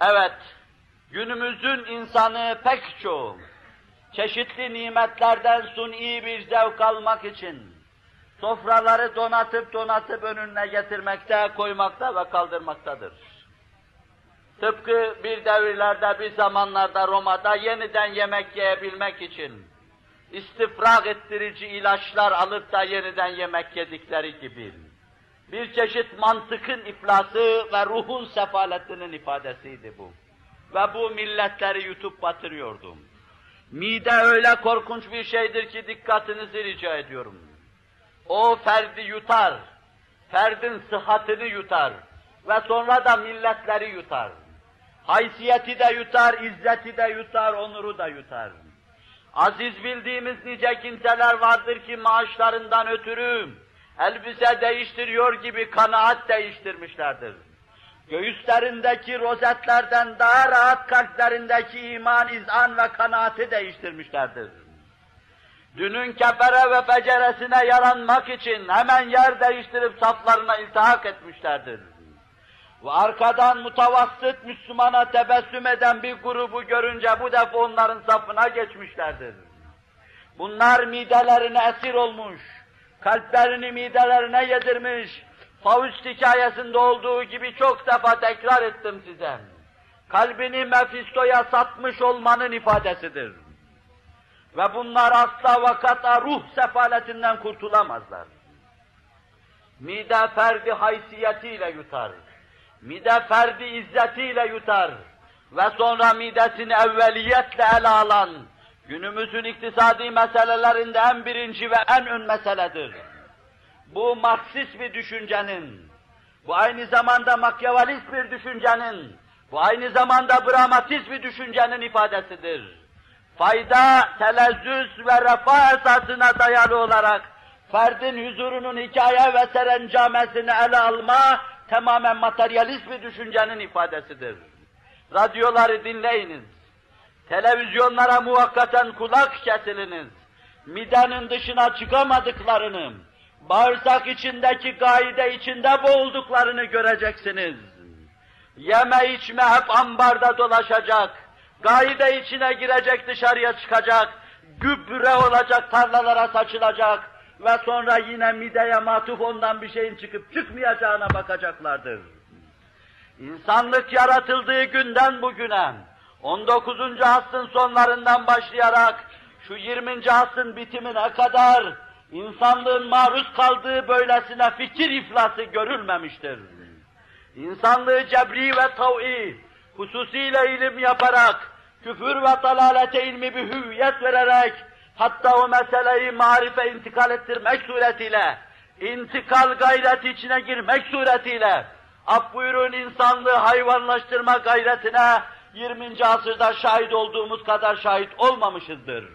Evet, günümüzün insanı pek çoğu, çeşitli nimetlerden suni bir zevk almak için, sofraları donatıp önüne getirmekte, koymakta ve kaldırmaktadır. Tıpkı bir devirlerde, bir zamanlarda Roma'da yeniden yemek yiyebilmek için, istifrak ettirici ilaçlar alıp da yeniden yemek yedikleri gibi, bir çeşit mantıkın iflası ve ruhun sefaletinin ifadesiydi bu. Ve bu milletleri yutup batırıyordu. Mide öyle korkunç bir şeydir ki dikkatinizi rica ediyorum. O ferdi yutar, ferdin sıhhatini yutar ve sonra da milletleri yutar. Haysiyeti de yutar, izzeti de yutar, onuru da yutar. Aziz bildiğimiz nice kimseler vardır ki maaşlarından ötürü elbise değiştiriyor gibi kanaat değiştirmişlerdir. Göğüslerindeki rozetlerden daha rahat kalplerindeki iman, izan ve kanaati değiştirmişlerdir. Dünün kefere ve feceresine yaranmak için hemen yer değiştirip saflarına iltihak etmişlerdir. Ve arkadan mutavassıt Müslümana tebessüm eden bir grubu görünce bu defa onların safına geçmişlerdir. Bunlar midelerine esir olmuş, kalplerini midelerine yedirmiş, Faust hikayesinde olduğu gibi çok defa tekrar ettim size. Kalbini Mefisto'ya satmış olmanın ifadesidir. Ve bunlar asla ve kata ruh sefaletinden kurtulamazlar. Mide ferdi haysiyetiyle yutar. Mide ferdi izzetiyle yutar. Ve sonra midesini evveliyetle ele alan, günümüzün iktisadi meselelerinde en birinci ve en ön meseledir. Bu Marksist bir düşüncenin, bu aynı zamanda Makyavelist bir düşüncenin, bu aynı zamanda Bramatist bir düşüncenin ifadesidir. Fayda, telezzüz ve refah esasına dayalı olarak ferdin huzurunun hikaye ve serencamesini ele alma, tamamen materyalist bir düşüncenin ifadesidir. Radyoları dinleyiniz, televizyonlara muvakkaten kulak kesiliniz, midenin dışına çıkamadıklarını, bağırsak içindeki gaide içinde boğulduklarını göreceksiniz. Yeme içme hep ambarda dolaşacak, gaide içine girecek, dışarıya çıkacak, gübre olacak, tarlalara saçılacak ve sonra yine mideye matuf ondan bir şeyin çıkıp çıkmayacağına bakacaklardır. İnsanlık yaratıldığı günden bugüne, 19. asrın sonlarından başlayarak şu 20. asrın bitimine kadar insanlığın maruz kaldığı böylesine fikir iflası görülmemiştir. İnsanlığı cebri ve tav'i, hususiyle ilim yaparak, küfür ve dalalete ilmi bir hüviyet vererek, hatta o meseleyi marife intikal ettirmek suretiyle, intikal gayreti içine girmek suretiyle, af buyurun insanlığı hayvanlaştırma gayretine 20. asırda şahit olduğumuz kadar şahit olmamışızdır.